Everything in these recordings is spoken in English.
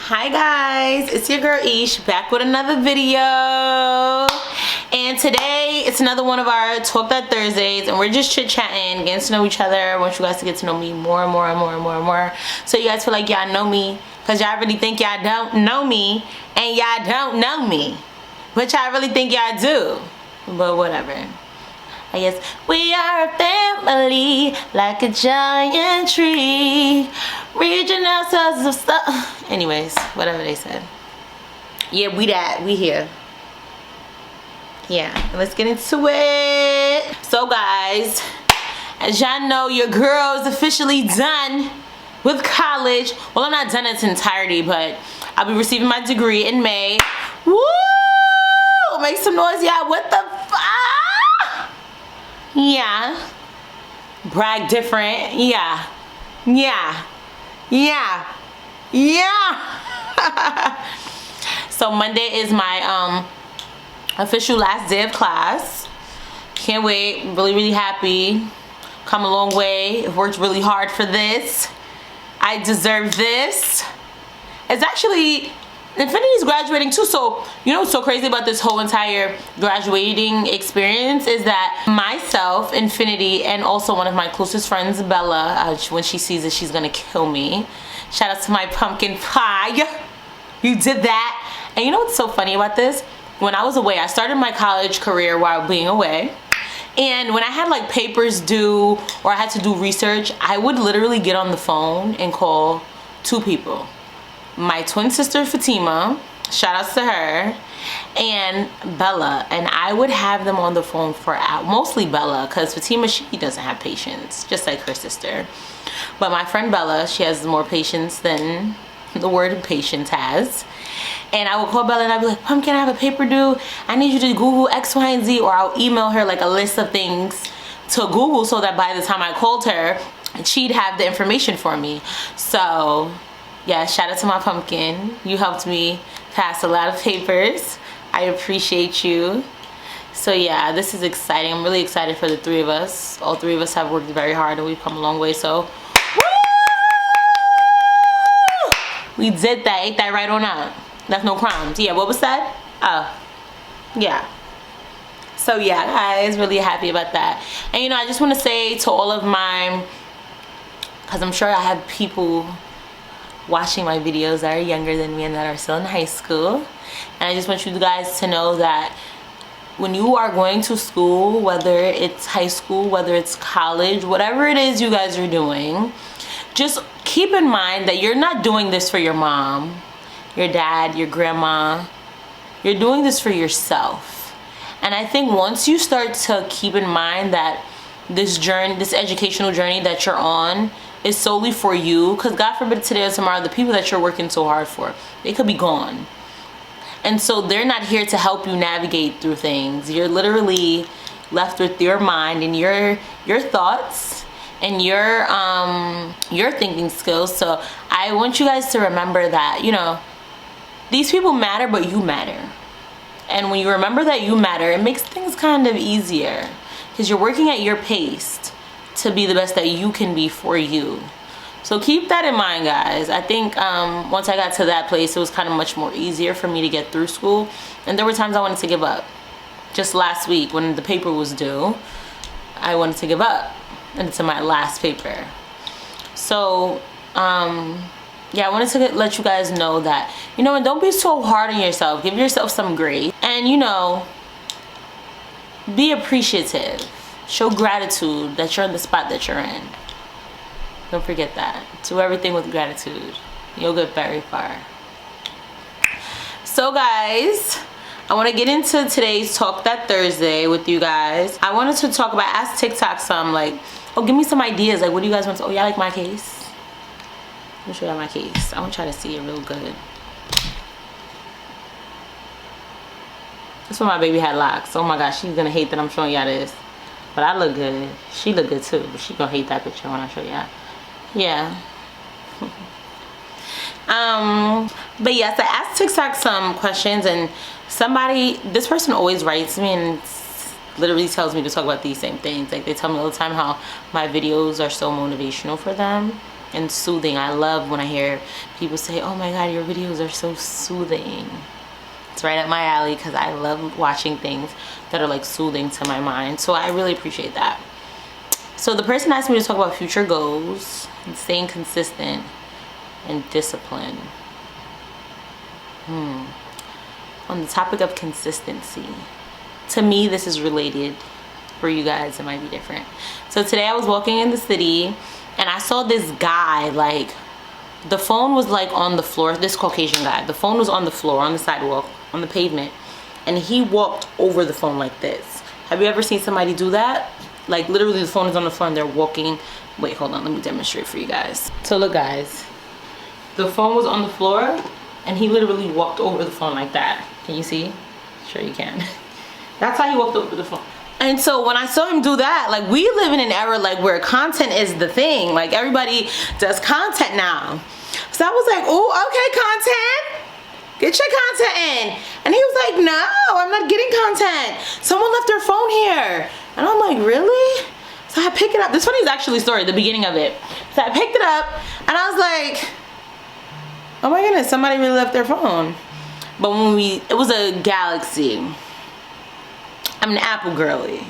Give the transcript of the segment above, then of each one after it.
Hi guys, it's your girl Ish back with another video, and today it's another one of our Talk That Thursdays, and we're just chit-chatting, getting to know each other. I want you guys to get to know me more and more and more and more and more, so you guys feel like y'all know me, because y'all really think y'all don't know me, and y'all don't know me, but y'all really think y'all do. But whatever, I guess we are a family, like a giant tree, reaching ourselves of stuff. Anyways, whatever they said. Yeah, we here. Yeah, let's get into it. So guys, as y'all know, your girl is officially done with college. Well, I'm not done in its entirety, but I'll be receiving my degree in May. Woo! Make some noise, y'all. What the fuck? Yeah. Brag different. Yeah. Yeah. Yeah. Yeah. So Monday is my official last day of class. Can't wait. Really happy. Come a long way. Worked really hard for this. I deserve this. It's actually Infinity's graduating too, so you know what's so crazy about this whole entire graduating experience is that myself, Infinity, and also one of my closest friends, Bella, when she sees it, she's gonna kill me. Shout out to my pumpkin pie. You did that. And you know what's so funny about this? When I was away, I started my college career while being away. And when I had like papers due or I had to do research, I would literally get on the phone and call two people. My twin sister Fatima, shout outs to her, and Bella, and I would have them on the phone for hours. Mostly Bella, because Fatima, she doesn't have patience, just like her sister. But my friend Bella, she has more patience than the word patience has. And I would call Bella and I'd be like, Pumpkin, I have a paper due. I need you to Google X, Y, and Z, or I'll email her like a list of things to Google so that by the time I called her, she'd have the information for me. So yeah, shout out to my pumpkin. You helped me pass a lot of papers. I appreciate you. So yeah, this is exciting. I'm really excited for the three of us. All three of us have worked very hard and we've come a long way, so woo! We did that. Ain't that right or not? That's no crimes. Yeah, what was that? Oh, yeah. So yeah, guys, really happy about that. And you know, I just want to say to all of my, because I'm sure I have people watching my videos that are younger than me and that are still in high school, and I just want you guys to know that when you are going to school, whether it's high school, whether it's college, whatever it is you guys are doing, just keep in mind that you're not doing this for your mom, your dad, your grandma. You're doing this for yourself. And I think once you start to keep in mind that this journey, this educational journey that you're on, is solely for you, because God forbid today or tomorrow, the people that you're working so hard for, they could be gone. And so they're not here to help you navigate through things. You're literally left with your mind and your thoughts and your thinking skills. So I want you guys to remember that, you know, these people matter, but you matter. And when you remember that you matter, it makes things kind of easier, because you're working at your pace to be the best that you can be for you. So keep that in mind, guys. I think once I got to that place, it was kind of much more easier for me to get through school. And there were times I wanted to give up. Just last week when the paper was due, I wanted to give up into my last paper. So yeah, I wanted to let you guys know that, you know, and don't be so hard on yourself. Give yourself some grace, and you know, be appreciative. Show gratitude that you're in the spot that you're in. Don't forget that. Do everything with gratitude. You'll get very far. So guys, I want to get into today's Talk That Thursday with you guys. I wanted to talk about, ask TikTok some, like, oh, give me some ideas. Like, what do you guys want to, oh, y'all like my case? Let me show y'all my case. I want to try to see it real good. That's when my baby had locks. Oh my gosh, she's going to hate that I'm showing y'all this. But I look good. She look good too, but she gonna hate that picture when I show y'all. Yeah. But yes, I asked TikTok some questions, and this person always writes me and literally tells me to talk about these same things. Like, they tell me all the time how my videos are so motivational for them. and soothing. I love when I hear people say, oh my god, your videos are so soothing. It's right up my alley because I love watching things that are like soothing to my mind. So I really appreciate that. So the person asked me to talk about future goals and staying consistent and discipline. On the topic of consistency, to me this is related. For you guys it might be different. So today I was walking in the city and I saw this guy, like the phone was like on the floor, this Caucasian guy, the phone was on the floor, on the sidewalk, on the pavement, and he walked over the phone like this. Have you ever seen somebody do that? Like literally the phone is on the floor and they're walking. Wait, hold on, let me demonstrate for you guys. So look guys, the phone was on the floor and he literally walked over the phone like that. Can you see? Sure you can. That's how he walked over the phone. And so when I saw him do that, like we live in an era like where content is the thing. Like everybody does content now. So I was like, oh, okay, content. Get your content in. And he was like, no, I'm not getting content. Someone left their phone here. And I'm like, really? So I picked it up. This one is actually a story, the beginning of it. So I picked it up and I was like, oh my goodness, somebody really left their phone. But when it was a Galaxy. I'm an Apple girly,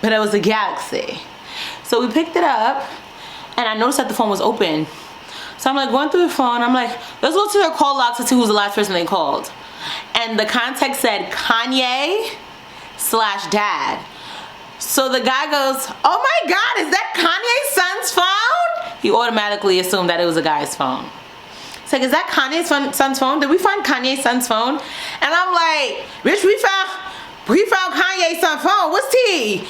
but it was a Galaxy. So we picked it up and I noticed that the phone was open. So I'm like going through the phone, I'm like, let's go to their call log to see who's the last person they called. And the context said Kanye/dad. So the guy goes, oh my god, is that Kanye's son's phone? He automatically assumed that it was a guy's phone. It's like, is that Kanye's son's phone? Did we find Kanye's son's phone? And I'm like, bitch, we found Kanye's son's phone. What's T?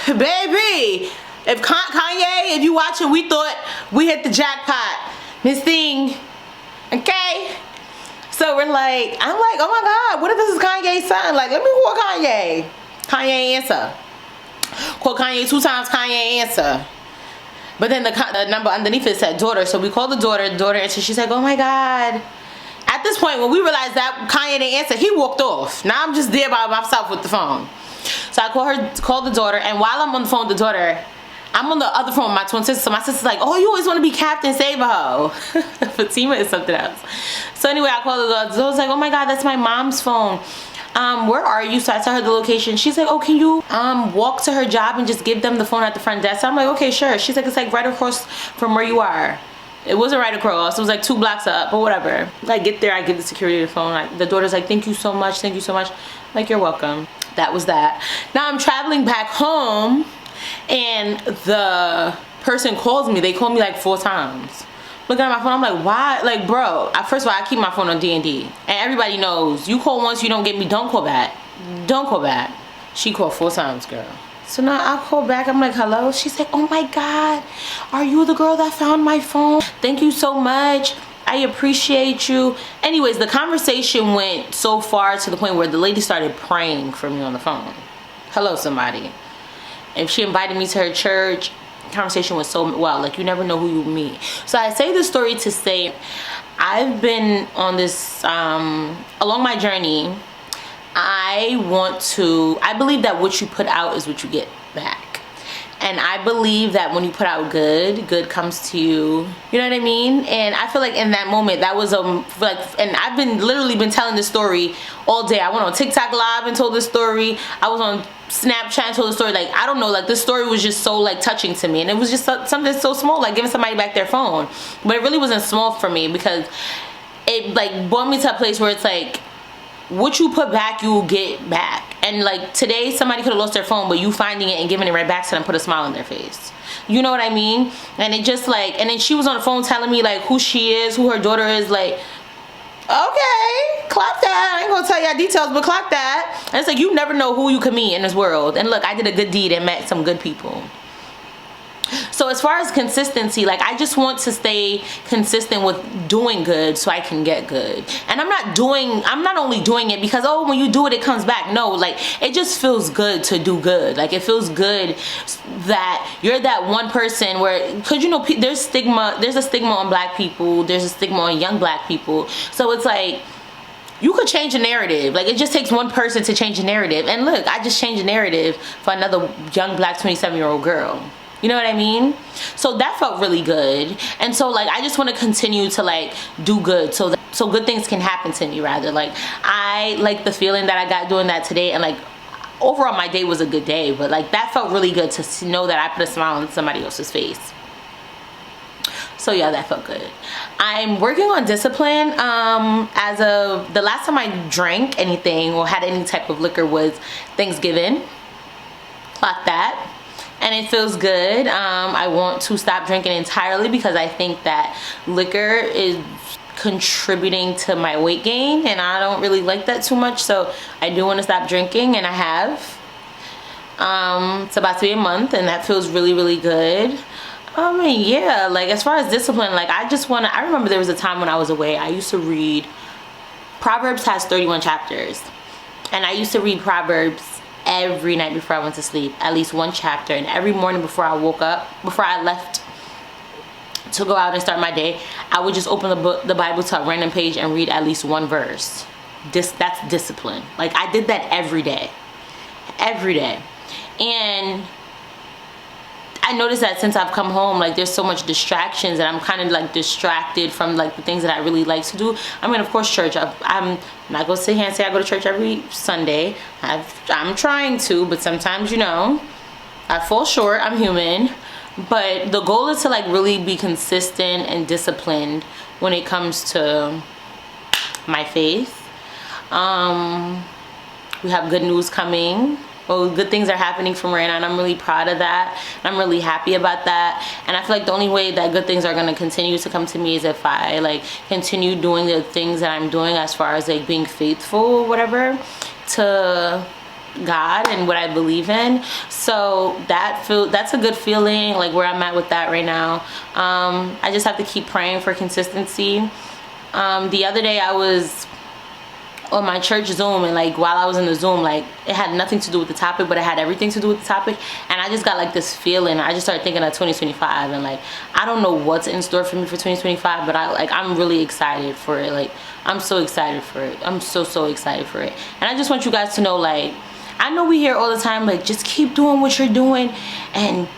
Baby, if Kanye, if you watching, we thought we hit the jackpot. Miss Thing. Okay? So we're like, I'm like, oh my god, what if this is Kanye's son? Like, let me call Kanye. Kanye answer. Call Kanye 2 times, Kanye answer. But then the number underneath it said daughter. So we called the daughter answered. She's like, oh my god. At this point, when we realized that Kanye didn't answer, he walked off. Now I'm just there by myself with the phone. So I called the daughter, and while I'm on the phone with the daughter, I'm on the other phone with my twin sister. So my sister's like, oh, you always want to be Captain Save-A-Ho. Fatima is something else. So anyway, I called the daughter. So I was like, oh my god, that's my mom's phone. Where are you? So I tell her the location. She's like, oh, can you walk to her job and just give them the phone at the front desk? So I'm like, okay, sure. She's like, it's like right across from where you are. It wasn't right across. It was like 2 blocks up, but whatever. I get there, I give the security the phone. The daughter's like, thank you so much, thank you so much. I'm like, you're welcome. That was that. Now I'm traveling back home and the person calls me. They called me like 4 times. Looking at my phone, I'm like, why? Like, bro, first of all, I keep my phone on D&D. And everybody knows, you call once, you don't get me, don't call back. Don't call back. She called 4 times, girl. So now I call back, I'm like, hello? She's like, oh my god, are you the girl that found my phone? Thank you so much. I appreciate you. Anyways, the conversation went so far to the point where the lady started praying for me on the phone. Hello, somebody. And she invited me to her church. Conversation was so well, like you never know who you meet. So I say this story to say I've been on this along my journey. I believe that what you put out is what you get back. And I believe that when you put out good comes to you. You know what I mean? And I feel like in that moment, that was and I've literally been telling this story all day. I went on TikTok live and told this story. I was on Snapchat and told the story. Like, I don't know, like this story was just so like touching to me. And it was just something so small, like giving somebody back their phone. But it really wasn't small for me because it like brought me to a place where it's like, what you put back, you will get back. And like today, somebody could have lost their phone, but you finding it and giving it right back to them put a smile on their face. You know what I mean? And it just like, and then she was on the phone telling me like who she is, who her daughter is. Like, okay, clock that. I ain't gonna tell y'all details, but clock that. And it's like, you never know who you can meet in this world. And look, I did a good deed and met some good people. So as far as consistency, like I just want to stay consistent with doing good so I can get good. And I'm not only doing it because, oh, when you do it, it comes back. No, like it just feels good to do good. Like it feels good that you're that one person where, cause you know, there's a stigma on black people. There's a stigma on young black people. So it's like, you could change a narrative. Like it just takes one person to change a narrative. And look, I just changed a narrative for another young black 27-year-old girl. You know what I mean? So that felt really good. And so like I just want to continue to like do good so good things can happen to me, rather. Like I like the feeling that I got doing that today, and like overall my day was a good day, but like that felt really good to know that I put a smile on somebody else's face. So yeah, that felt good. I'm working on discipline. As of the last time I drank anything or had any type of liquor was Thanksgiving. Clock that. And it feels good. I want to stop drinking entirely because I think that liquor is contributing to my weight gain, and I don't really like that too much. So I do want to stop drinking, and I have. It's about to be a month, and that feels really, really good. Yeah, like as far as discipline, like I remember there was a time when I was away, I used to read, Proverbs has 31 chapters, and I used to read Proverbs every night before I went to sleep, at least one chapter, and every morning before I woke up, before I left to go out and start my day, I would just open the Bible to a random page and read at least one verse. That's discipline. Like I did that every day, and I noticed that since I've come home, like there's so much distractions, and I'm kind of like distracted from like the things that I really like to do. I mean, of course, church. I'm not gonna sit here and say I go to church every Sunday. I'm trying to, but sometimes, you know, I fall short. I'm human. But the goal is to like really be consistent and disciplined when it comes to my faith. We have good news coming. Well, good things are happening from right now, and I'm really proud of that. I'm really happy about that. And I feel like the only way that good things are going to continue to come to me is if I like continue doing the things that I'm doing as far as like being faithful or whatever to God and what I believe in. So that's a good feeling, like where I'm at with that right now. I just have to keep praying for consistency. The other day I was on my church Zoom, and like while I was in the Zoom, like it had nothing to do with the topic, but it had everything to do with the topic, and I just got like this feeling. I just started thinking of 2025, and like I don't know what's in store for me for 2025, but I'm really excited for it. Like I'm so excited for it. I'm so excited for it. And I just want you guys to know, like, I know we hear all the time, like, just keep doing what you're doing and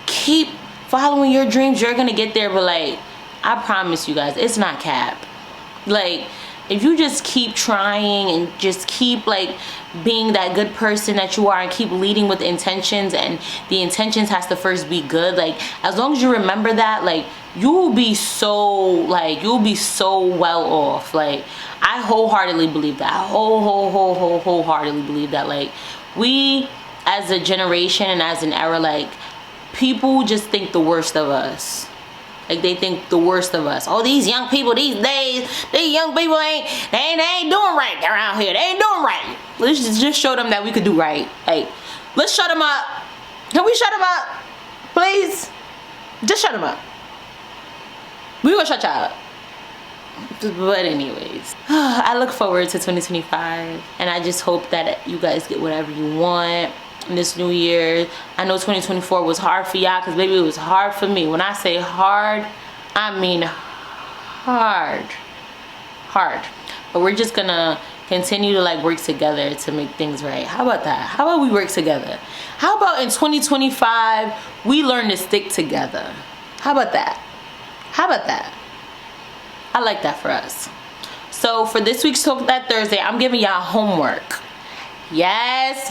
keep following your dreams. You're gonna get there. But like, I promise you guys, it's not cap. Like, if you just keep trying and just keep like being that good person that you are, and keep leading with intentions, and the intentions has to first be good, like as long as you remember that, like you'll be so well off. Like I wholeheartedly believe that. Wholeheartedly believe that. Like we as a generation and as an era, like people just think the worst of us. Like they think the worst of us. Oh, these young people these days, these young people ain't doing right around here. They ain't doing right. Let's just show them that we could do right. Like, let's shut them up. Can we shut them up? Please? Just shut them up. We gonna shut y'all up. But anyways, I look forward to 2025, and I just hope that you guys get whatever you want in this new year. I know 2024 was hard for y'all, because baby, it was hard for me. When I say hard, I mean hard. But we're just gonna continue to like work together to make things right. How about that? How about we work together? How about in 2025 we learn to stick together? How about that? I like that for us. So for this week's Talk That Thursday, I'm giving y'all homework. Yes,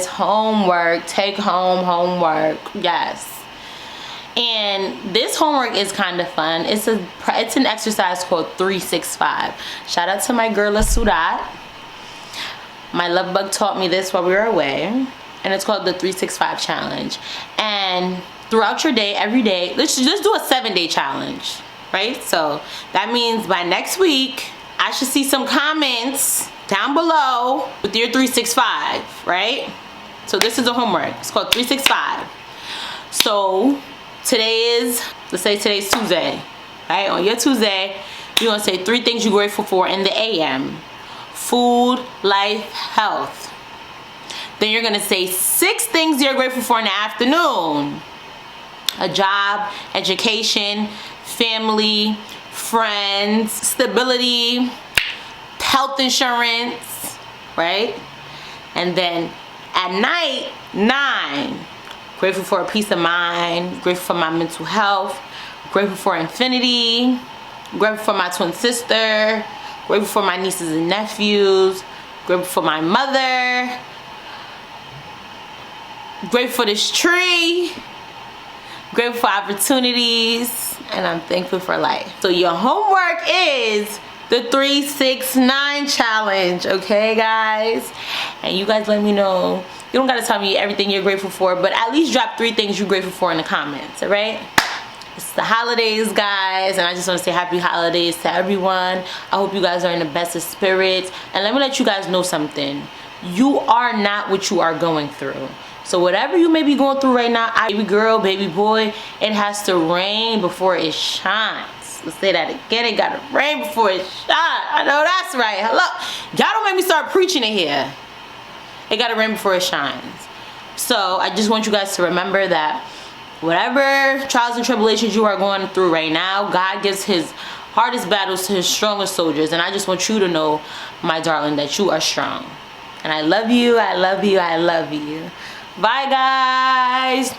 homework. Take home homework. Yes. And this homework is kind of fun. It's an exercise called 365. Shout out to my girl Sudat. My love bug taught me this while we were away, and it's called the 365 challenge. And throughout your day, every day, let's do a 7-day challenge, right? So that means by next week I should see some comments down below with your 365, right? So this is the homework. It's called 365. So today is, let's say today's Tuesday, right? On your Tuesday, you're gonna say 3 things you're grateful for in the AM. Food, life, health. Then you're gonna say 6 things you're grateful for in the afternoon. A job, education, family, friends, stability, health insurance, right? And then at night, 9, Grateful for a peace of mind. Grateful for my mental health. Grateful for infinity. Grateful for my twin sister. Grateful for my nieces and nephews. Grateful for my mother. Grateful for this tree. Grateful for opportunities. And I'm thankful for life. So your homework is the 3-6-9 challenge, okay guys? And you guys let me know. You don't gotta tell me everything you're grateful for, but at least drop 3 things you're grateful for in the comments, alright? It's the holidays, guys, and I just want to say happy holidays to everyone. I hope you guys are in the best of spirits. And let me let you guys know something. You are not what you are going through. So whatever you may be going through right now, baby girl, baby boy, it has to rain before it shines. Let's say that again. It gotta rain before it shines. I know that's right. Hello. Y'all don't make me start preaching it here. It gotta rain before it shines. So I just want you guys to remember that whatever trials and tribulations you are going through right now, God gives his hardest battles to his strongest soldiers. And I just want you to know, my darling, that you are strong. And I love you, I love you, I love you. Bye, guys.